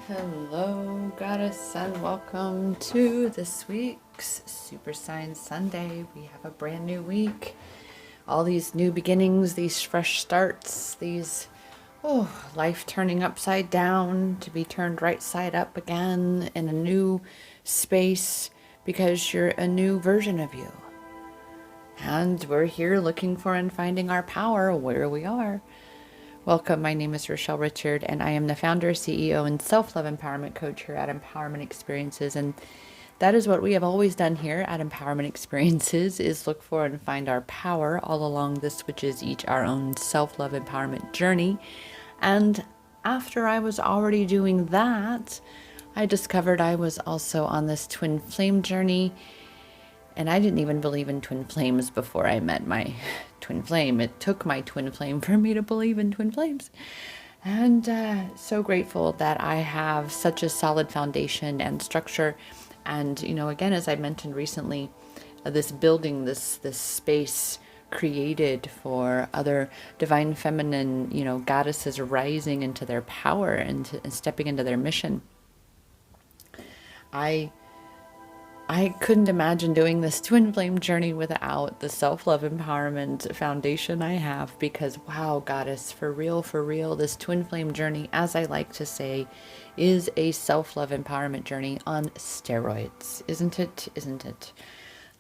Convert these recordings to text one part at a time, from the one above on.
Hello, Goddess, and welcome to this week's Super Sign Sunday. We have a brand new week. All these new beginnings, these fresh starts, these, life turning upside down to be turned right side up again in a new space because you're a new version of you. And we're here looking for and finding our power where we are. Welcome, my name is Rochelle Richard, and I am the founder, CEO, and self-love empowerment coach here at Empowerment Experiences. And that is what we have always done here at Empowerment Experiences, is look for and find our power all along this, which is each our own self-love empowerment journey. And after I was already doing that, I discovered I was also on this twin flame journey. And I didn't even believe in twin flames before I met my twin flame. It took my twin flame for me to believe in twin flames. And so grateful that I have such a solid foundation and structure. And, again, as I mentioned recently, this building, this space created for other divine feminine, goddesses rising into their power and stepping into their mission. I couldn't imagine doing this twin flame journey without the self-love empowerment foundation I have, because wow, Goddess, for real, this twin flame journey, as I like to say, is a self-love empowerment journey on steroids. Isn't it? Isn't it?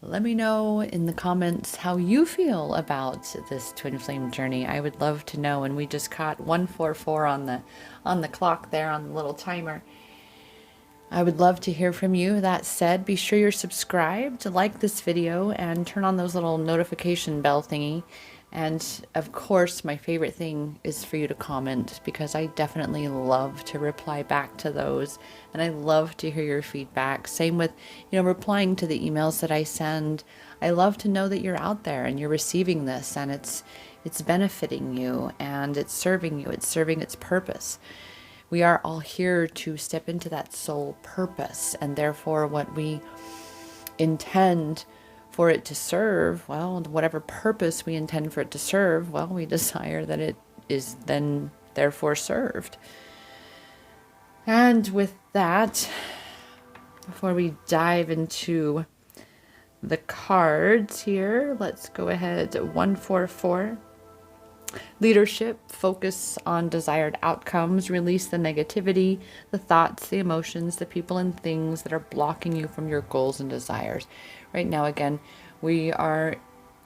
Let me know in the comments how you feel about this twin flame journey. I would love to know. And we just caught 144 on the clock there on the little timer. I would love to hear from you. That said, be sure you're subscribed, like this video, and turn on those little notification bell thingy. And of course, my favorite thing is for you to comment, because I definitely love to reply back to those. And I love to hear your feedback. Same with, replying to the emails that I send. I love to know that you're out there and you're receiving this, and it's benefiting you, and it's serving you. It's serving its purpose. We are all here to step into that soul purpose, and therefore what we intend for it to serve, well, whatever purpose we intend for it to serve, well, we desire that it is then therefore served. And with that, before we dive into the cards here, let's go ahead. 144. Leadership, focus on desired outcomes, release the negativity, the thoughts, the emotions, the people and things that are blocking you from your goals and desires. Right now, again, we are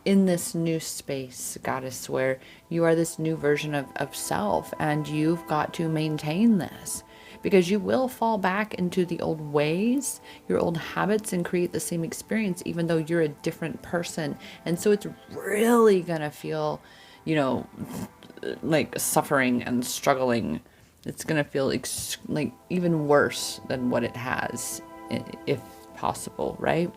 in this new space, Goddess, where you are this new version of self, and you've got to maintain this, because you will fall back into the old ways, your old habits, and create the same experience, even though you're a different person. And so it's really gonna feel like suffering and struggling. It's going to feel like even worse than what it has, if possible, right?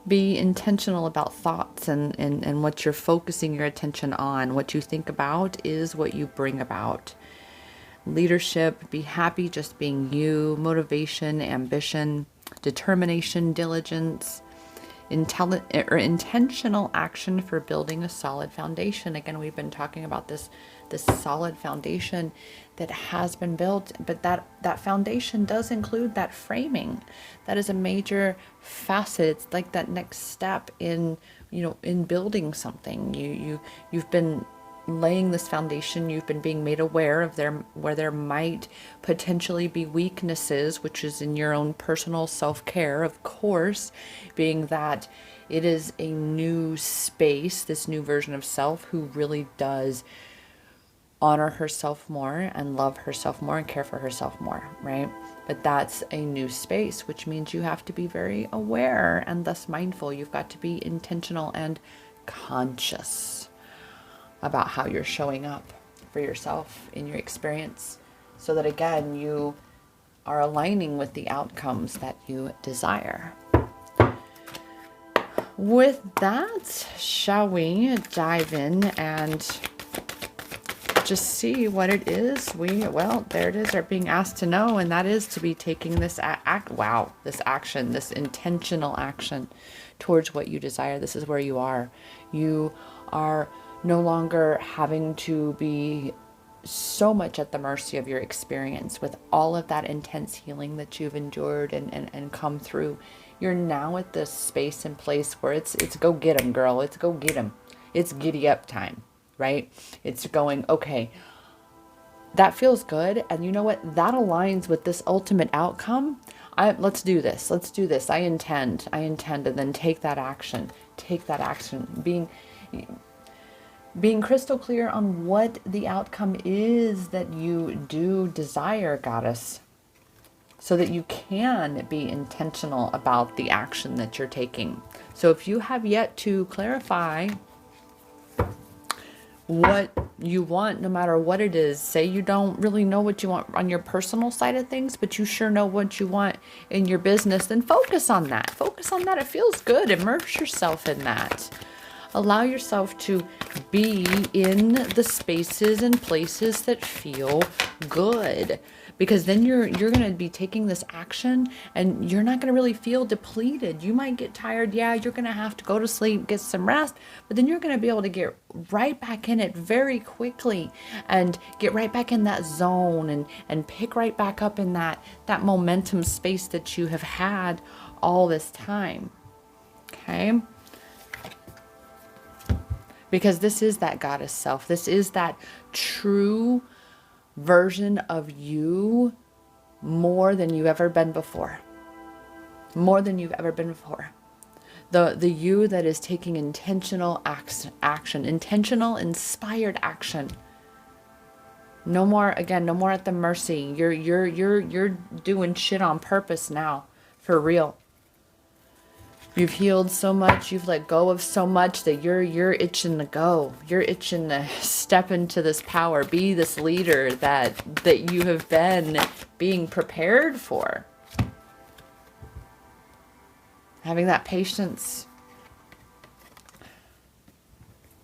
Be intentional about thoughts and what you're focusing your attention on. What you think about is what you bring about. Leadership, be happy just being you. Motivation, ambition, determination, diligence, intentional action for building a solid foundation. Again, we've been talking about this solid foundation that has been built, but that foundation does include that framing. That is a major facet. It's like that next step in building something. You've been laying this foundation. You've been being made aware of where there might potentially be weaknesses, which is in your own personal self-care, of course, being that it is a new space, this new version of self who really does honor herself more and love herself more and care for herself more, right? But that's a new space, which means you have to be very aware and thus mindful. You've got to be intentional and conscious about how you're showing up for yourself in your experience, so that again you are aligning with the outcomes that you desire. With that, shall we dive in and just see what it is there it is, are being asked to know, and that is to be taking this action, this intentional action towards what you desire. This is where you are. You are no longer having to be so much at the mercy of your experience with all of that intense healing that you've endured and come through. You're now at this space and place where it's go get 'em, girl. It's go get 'em. It's giddy up time, right? It's going, okay, that feels good. And you know what? That aligns with this ultimate outcome. Let's do this. Let's do this. I intend, and then take that action. Take that action. Being crystal clear on what the outcome is that you do desire, goddess, so that you can be intentional about the action that you're taking. So if you have yet to clarify what you want, no matter what it is, say you don't really know what you want on your personal side of things, but you sure know what you want in your business, then focus on that. Focus on that. It feels good. Immerse yourself in that. Allow yourself to be in the spaces and places that feel good, because then you're going to be taking this action and you're not going to really feel depleted. You might get tired. Yeah, you're going to have to go to sleep, get some rest, but then you're going to be able to get right back in it very quickly and get right back in that zone and pick right back up in that momentum space that you have had all this time. Okay? Because this is that goddess self. This is that true version of you, more than you've ever been before. More than you've ever been before. The you that is taking intentional action, intentional, inspired action. No more at the mercy. You're doing shit on purpose now, for real. You've healed so much, you've let go of so much that you're itching to go. You're itching to step into this power, be this leader that you have been being prepared for. Having that patience,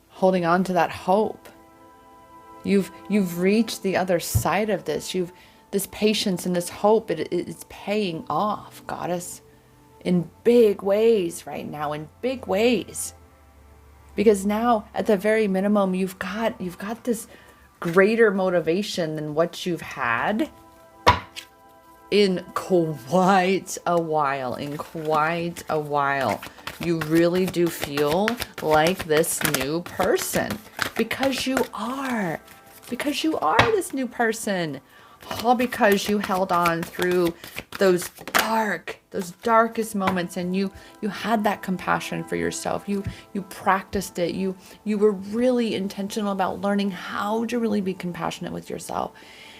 holding on to that hope. You've reached the other side of this. This patience and this hope, it's paying off, goddess. In big ways right now, in big ways. Because now, at the very minimum, you've got this greater motivation than what you've had in quite a while. You really do feel like this new person. Because you are this new person. All because you held on through those darkest moments, and you had that compassion for yourself. You practiced it. You were really intentional about learning how to really be compassionate with yourself.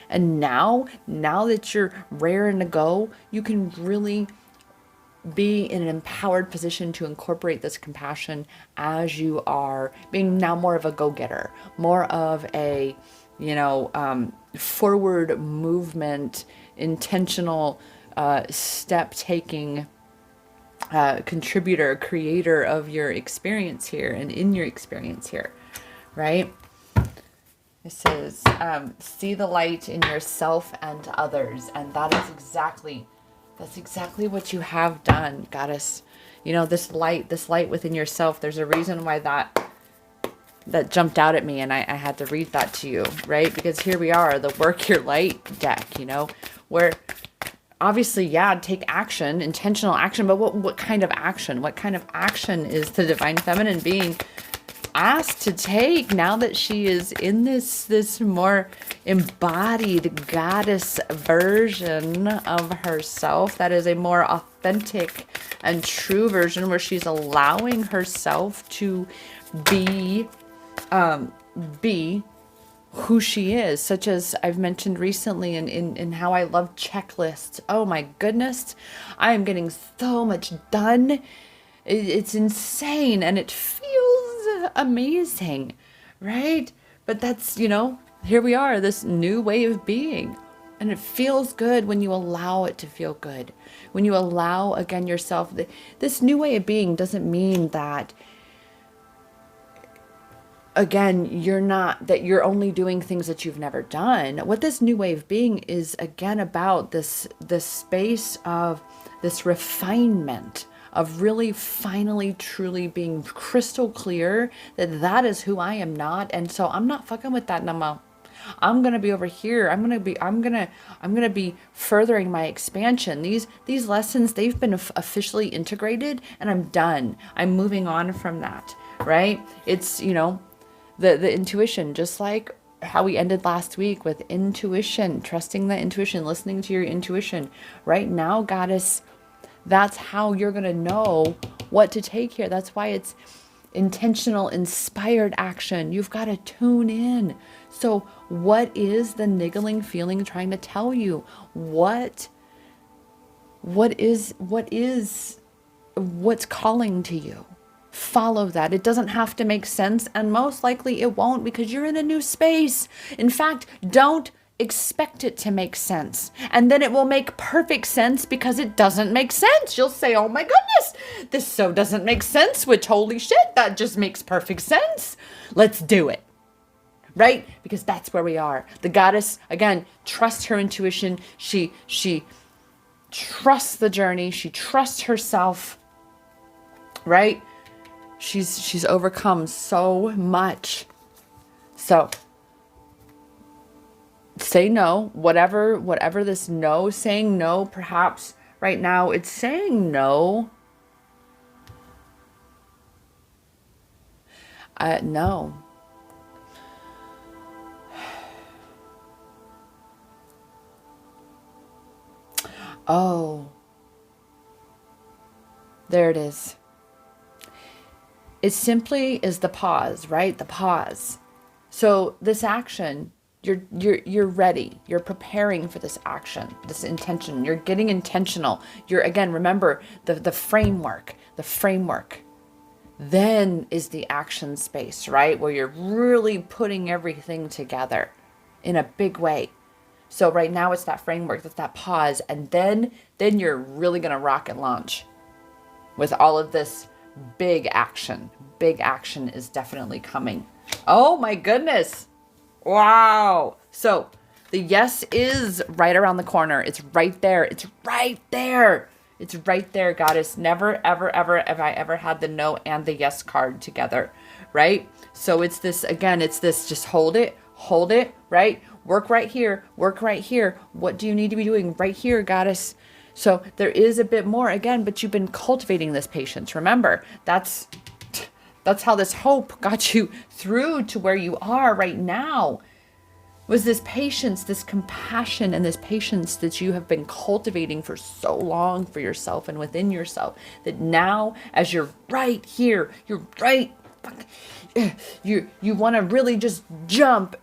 And now that you're raring to go, you can really be in an empowered position to incorporate this compassion as you are being now more of a go-getter, more of a forward movement, intentional step-taking contributor, creator of your experience here and in your experience here, right? It says, see the light in yourself and others. And that's exactly what you have done, goddess. This light within yourself, there's a reason why that jumped out at me, and I had to read that to you, right? Because here we are, the work your light deck, where obviously, take action, intentional action, but what kind of action? What kind of action is the divine feminine being asked to take now that she is in this more embodied goddess version of herself, that is a more authentic and true version, where she's allowing herself to be who she is, such as I've mentioned recently in how I love checklists. Oh my goodness, I am getting so much done. It's insane, and it feels amazing, right? But that's, here we are, this new way of being. And it feels good when you allow it to feel good. When you allow, again, yourself, this new way of being doesn't mean that, again, you're only doing things that you've never done. What this new way of being is, again, about this space of this refinement, of really finally truly being crystal clear that is who I am not. And so I'm not fucking with that no more. I'm going to be over here. I'm going to be furthering my expansion. These lessons, they've been officially integrated, and I'm done. I'm moving on from that, right? It's, the intuition, just like how we ended last week with intuition, trusting the intuition, listening to your intuition. Right now, Goddess, that's how you're going to know what to take here. That's why it's intentional, inspired action. You've got to tune in. So what is the niggling feeling trying to tell you? What's calling to you? Follow that. It doesn't have to make sense, and most likely it won't, because you're in a new space. In fact, don't expect it to make sense, and then it will make perfect sense because it doesn't make sense. You'll say, oh my goodness, this so doesn't make sense, which holy shit, that just makes perfect sense. Let's do it. Right? Because that's where we are. The Goddess, again, trusts her intuition. She trusts the journey. She trusts herself. Right? She's overcome so much. So say no, whatever this no, saying no, perhaps right now it's saying no. No. Oh, there it is. It simply is the pause, right? The pause. So this action, you're ready. You're preparing for this action, this intention. You're getting intentional. You're, again, remember the framework. The framework then is the action space, right? Where you're really putting everything together in a big way. So right now it's that framework, that's that pause, and then you're really gonna rock and launch with all of this big action. Big action is definitely coming. Oh my goodness. Wow. So the yes is right around the corner. It's right there. It's right there. It's right there, Goddess. Never, ever, ever have I ever had the no and the yes card together, right? So it's this, again, it's this, just hold it, right? Work right here, work right here. What do you need to be doing right here, Goddess? So there is a bit more, again, but you've been cultivating this patience. Remember, that's how this hope got you through to where you are right now. Was this patience, this compassion, and this patience that you have been cultivating for so long for yourself and within yourself, that now, as you're right here, you're right, you want to really just jump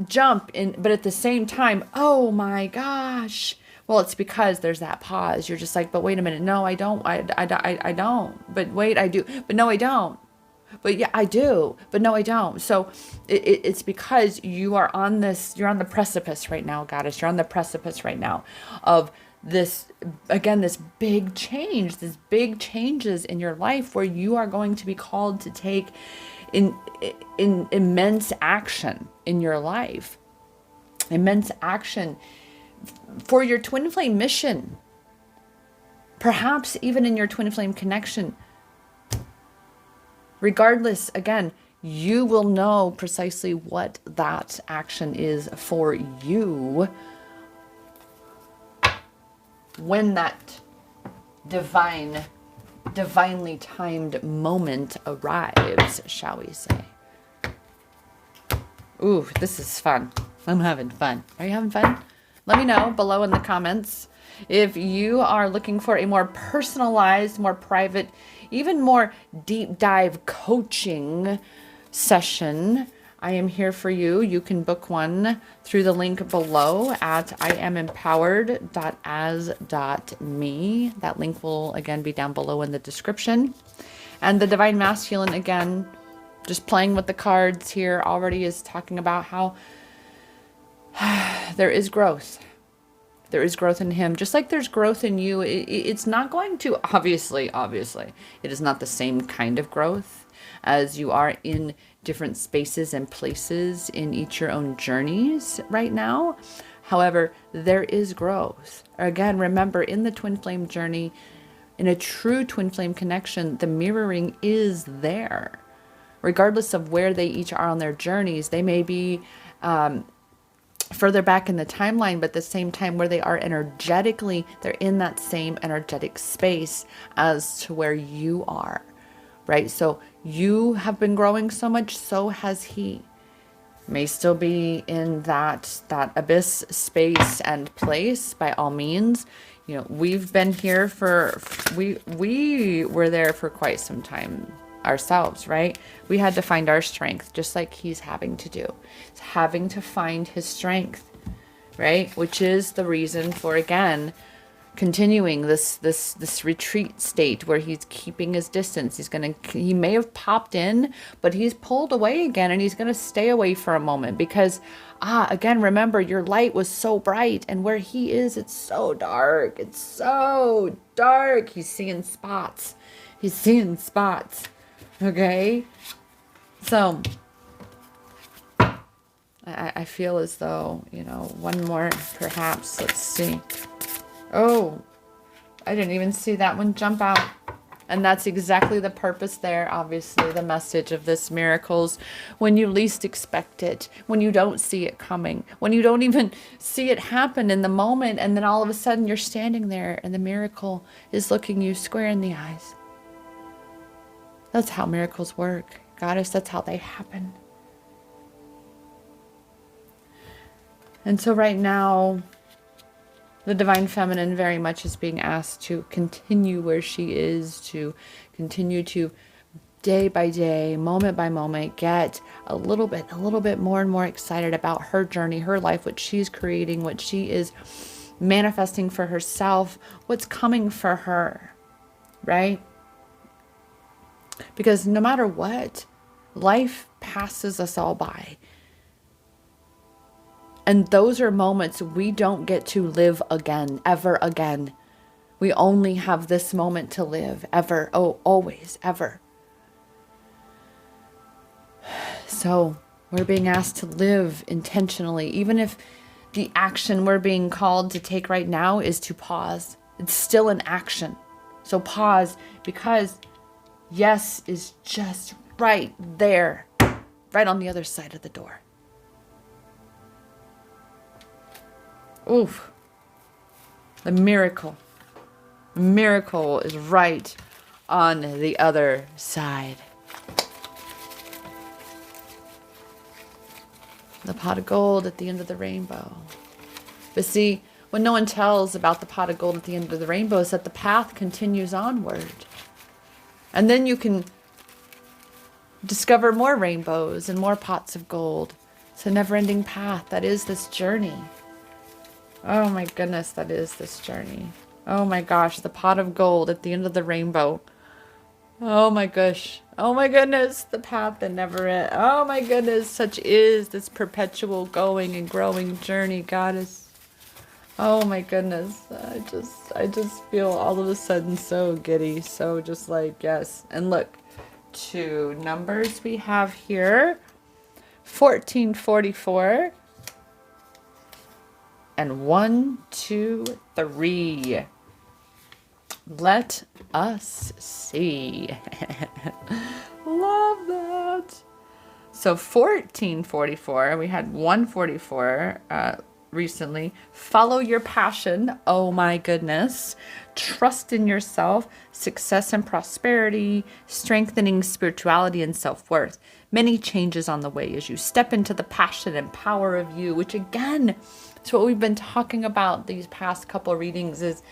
in, but at the same time, oh my gosh. Well, it's because there's that pause. You're just like, but wait a minute. No, I don't. I don't. But wait, I do. But no, I don't. But yeah, I do. But no, I don't. So it's because you are on this, you're on the precipice right now, Goddess. You're on the precipice right now of this, again, this big change, this big changes in your life where you are going to be called to take in immense action in your life. Immense action for your twin flame mission, perhaps even in your twin flame connection. Regardless, again, you will know precisely what that action is for you when that divinely timed moment arrives, shall we say. Ooh, this is fun. I'm having fun. Are you having fun? Let me know below in the comments if you are looking for a more personalized, more private, even more deep dive coaching session. I am here for you. You can book one through the link below at iamempowered.as.me. That link will again be down below in the description. And the Divine Masculine, again, just playing with the cards here already, is talking about how there is growth. There is growth in him, just like there's growth in you. It's not going to, obviously, it is not the same kind of growth, as you are in different spaces and places in each your own journeys right now. However, there is growth. Again, remember, in the twin flame journey, in a true twin flame connection, the mirroring is there. Regardless of where they each are on their journeys, they may be further back in the timeline, but at the same time where they are energetically, they're in that same energetic space as to where you are, right? So you have been growing so much, so has he. May still be in that abyss space and place by all means. You know, we've been here for, we were there for quite some time ourselves, right? We had to find our strength, just like he's having to do. He's having to find his strength, right? Which is the reason for, again, continuing this retreat state where he's keeping his distance. He may have popped in, but he's pulled away again, and he's going to stay away for a moment because, again, remember, your light was so bright, and where he is, it's so dark. It's so dark. He's seeing spots. Okay? So I feel as though, you know, one more perhaps. Let's see. Oh, I didn't even see that one jump out. And that's exactly the purpose there, obviously, the message of this miracles. When you least expect it, when you don't see it coming, when you don't even see it happen in the moment, and then all of a sudden you're standing there and the miracle is looking you square in the eyes. That's how miracles work, Goddess. That's how they happen. And so right now, the Divine Feminine very much is being asked to continue where she is, to continue to day by day, moment by moment, get a little bit more and more excited about her journey, her life, what she's creating, what she is manifesting for herself, what's coming for her, right? Because no matter what, life passes us all by. And those are moments we don't get to live again, ever again. We only have this moment to live, ever, always, ever. So we're being asked to live intentionally, even if the action we're being called to take right now is to pause. It's still an action. So pause, because yes is just right there, right on the other side of the door. Oof. The miracle is right on the other side. The pot of gold at the end of the rainbow. But see, what no one tells about the pot of gold at the end of the rainbow is that the path continues onward. And then you can discover more rainbows and more pots of gold. It's a never-ending path. That is this journey. Oh my goodness, that is this journey. Oh my gosh, the pot of gold at the end of the rainbow. Oh my gosh. Oh my goodness, the path that never ends. Oh my goodness, such is this perpetual going and growing journey, Goddess. Oh my goodness. I just feel all of a sudden so giddy, so just like, yes. And look, 2 numbers we have here. 1444. And 1, 2, 3. Let us see. Love that. So 1444, we had 144 recently. Follow your passion. Oh my goodness. Trust in yourself, success and prosperity, strengthening spirituality and self-worth. Many changes on the way as you step into the passion and power of you, which again, it's what we've been talking about these past couple readings is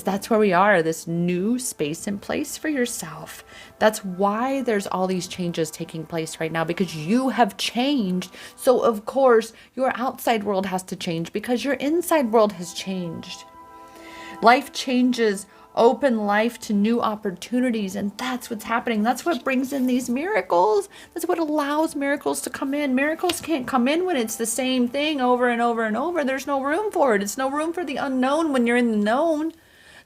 that's where we are, this new space and place for yourself. That's why there's all these changes taking place right now, because you have changed. So of course, your outside world has to change because your inside world has changed. Life changes, open life to new opportunities, and that's what's happening. That's what brings in these miracles. That's what allows miracles to come in. Miracles can't come in when it's the same thing over and over and over. There's no room for it. It's no room for the unknown when you're in the known.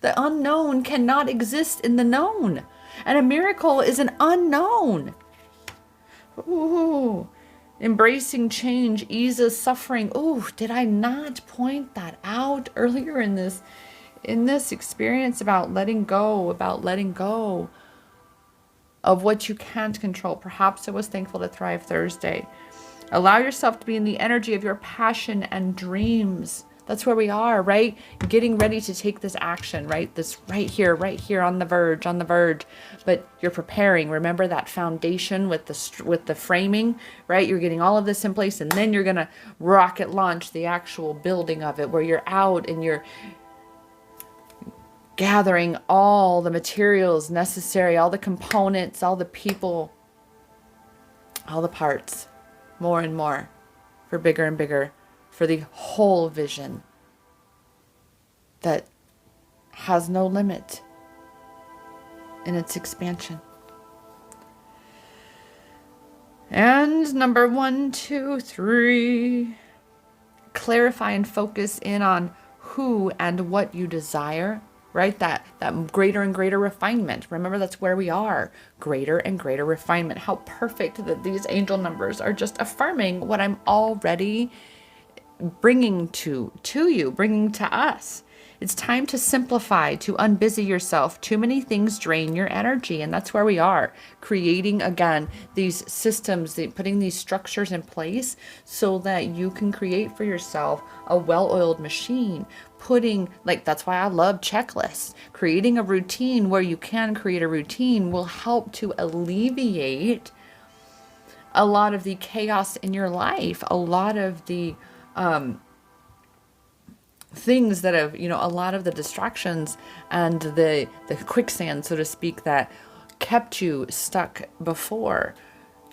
The unknown cannot exist in the known. And a miracle is an unknown. Ooh. Embracing change eases suffering. Ooh, did I not point that out earlier in this experience about letting go of what you can't control? Perhaps it was Thankful to Thrive Thursday. Allow yourself to be in the energy of your passion and dreams. That's where we are, right? Getting ready to take this action, right? This right here on the verge. But you're preparing. Remember that foundation with the framing, right? You're getting all of this in place, and then you're going to rocket launch the actual building of it, where you're out and you're gathering all the materials necessary, all the components, all the people, all the parts, more and more, for bigger and bigger, for the whole vision that has no limit in its expansion. And number 1, 2, 3, clarify and focus in on who and what you desire, right? That greater and greater refinement. Remember, that's where we are. Greater and greater refinement. How perfect that these angel numbers are just affirming what I'm already bringing to you, bringing to us. It's time to simplify, to unbusy yourself. Too many things drain your energy, and that's where we are. Creating, again, these systems, putting these structures in place so that you can create for yourself a well-oiled machine. That's why I love checklists. Creating a routine where you can create a routine will help to alleviate a lot of the chaos in your life, a lot of the things that have, a lot of the distractions and the quicksand, so to speak, that kept you stuck before.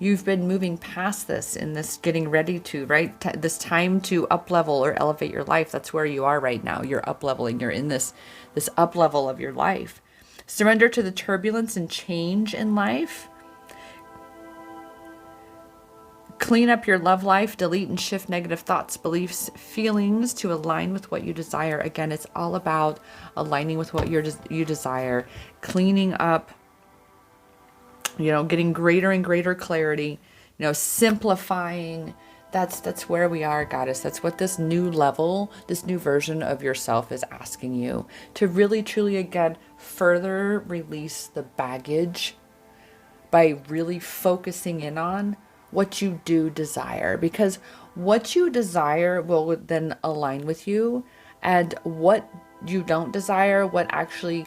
You've been moving past this in this getting ready to, right? This time to up level or elevate your life. That's where you are right now. You're up leveling. You're in this up level of your life. Surrender to the turbulence and change in life. Clean up your love life, delete and shift negative thoughts, beliefs, feelings to align with what you desire. Again, it's all about aligning with what you desire, cleaning up, getting greater and greater clarity, simplifying. That's where we are, Goddess. That's what this new level, this new version of yourself is asking you to really, truly, again, further release the baggage by really focusing in on what you do desire, because what you desire will then align with you, and what you don't desire, what actually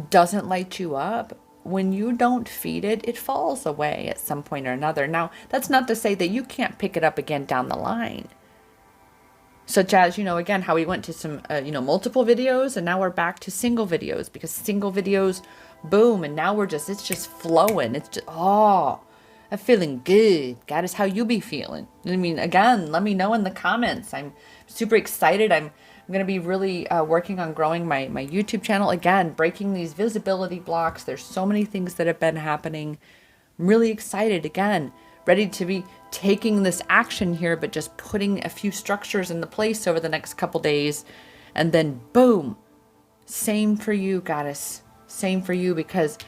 doesn't light you up, when you don't feed it, it falls away at some point or another. Now, that's not to say that you can't pick it up again down the line. Such as, again, how we went to some, multiple videos, and now we're back to single videos, because single videos, boom, and now it's just flowing. It's just, I'm feeling good. Goddess, how you be feeling? I mean, again, let me know in the comments. I'm super excited. I'm going to be really working on growing my YouTube channel. Again, breaking these visibility blocks. There's so many things that have been happening. I'm really excited. Again, ready to be taking this action here, but just putting a few structures into place over the next couple days. And then boom, same for you, Goddess. Same for you, because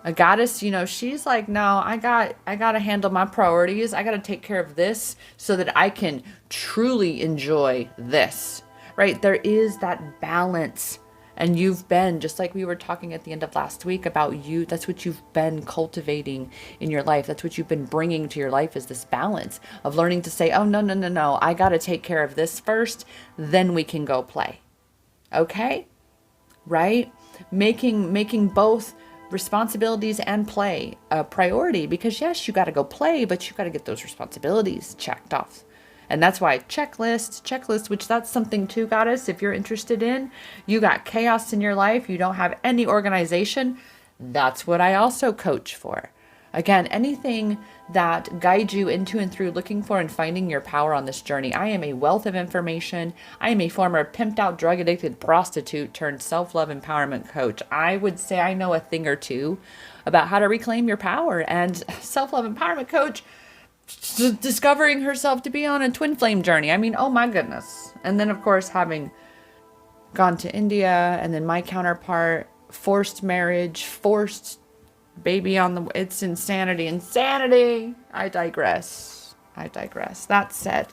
a goddess, she's like, no, I got to handle my priorities. I got to take care of this so that I can truly enjoy this, right? There is that balance, and you've been, just like we were talking at the end of last week about you, that's what you've been cultivating in your life. That's what you've been bringing to your life, is this balance of learning to say, oh, no, I got to take care of this first, then we can go play. Okay? Right? Making both responsibilities and play a priority, because yes, you got to go play, but you got to get those responsibilities checked off. And that's why checklist, which that's something too, Goddess, if you're interested in, you got chaos in your life, you don't have any organization, that's what I also coach for. Again, anything that guides you into and through looking for and finding your power on this journey. I am a wealth of information. I am a former pimped out, drug addicted prostitute turned self-love empowerment coach. I would say I know a thing or two about how to reclaim your power, and self-love empowerment coach discovering herself to be on a twin flame journey. I mean, oh my goodness. And then of course, having gone to India, and then my counterpart, forced marriage, forced baby it's insanity. I digress. That said,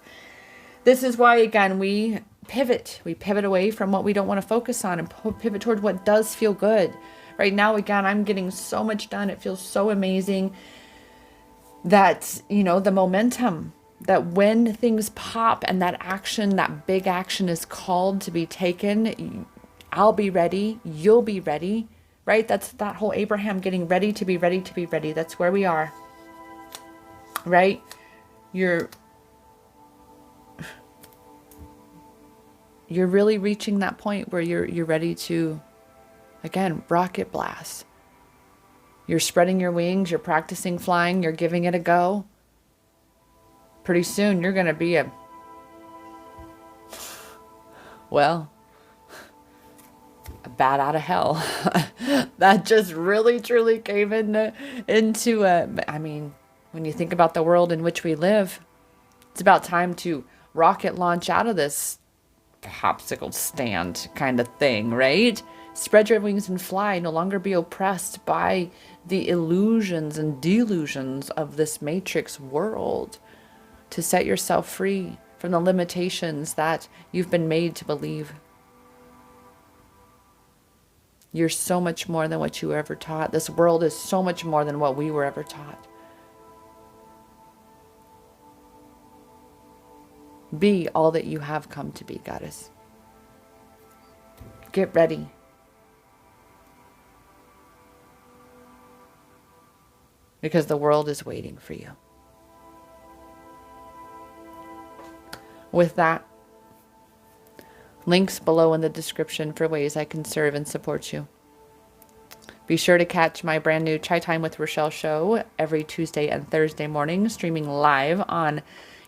this is why, again, we pivot away from what we don't want to focus on and pivot toward what does feel good. Right now, again, I'm getting so much done. It feels so amazing. that, the momentum, that when things pop and that action, that big action is called to be taken, I'll be ready, you'll be ready, right? That's that whole Abraham getting ready to be ready to be ready. That's where we are, right? You're really reaching that point where you're ready to, again, rocket blast. You're spreading your wings, you're practicing flying, you're giving it a go. Pretty soon you're going to be a bat out of hell. That just really truly came into I mean, when you think about the world in which we live, it's about time to rocket launch out of this popsicle stand kind of thing, right? Spread your wings and fly, no longer be oppressed by the illusions and delusions of this matrix world, to set yourself free from the limitations that you've been made to believe. You're so much more than what you were ever taught. This world is so much more than what we were ever taught. Be all that you have come to be, goddess. Get ready. Because the world is waiting for you. With that, links below in the description for ways I can serve and support you. Be sure to catch my brand new Chai Time with Rochelle show every Tuesday and Thursday morning, streaming live on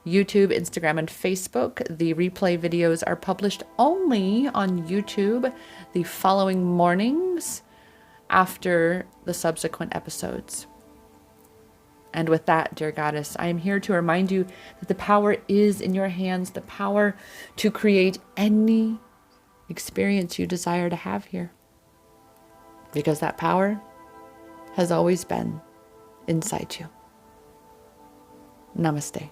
YouTube, Instagram, and Facebook. The replay videos are published only on YouTube the following mornings after the subsequent episodes. And with that, dear goddess, I am here to remind you that the power is in your hands, the power to create any experience you desire to have here. Because that power has always been inside you. Namaste.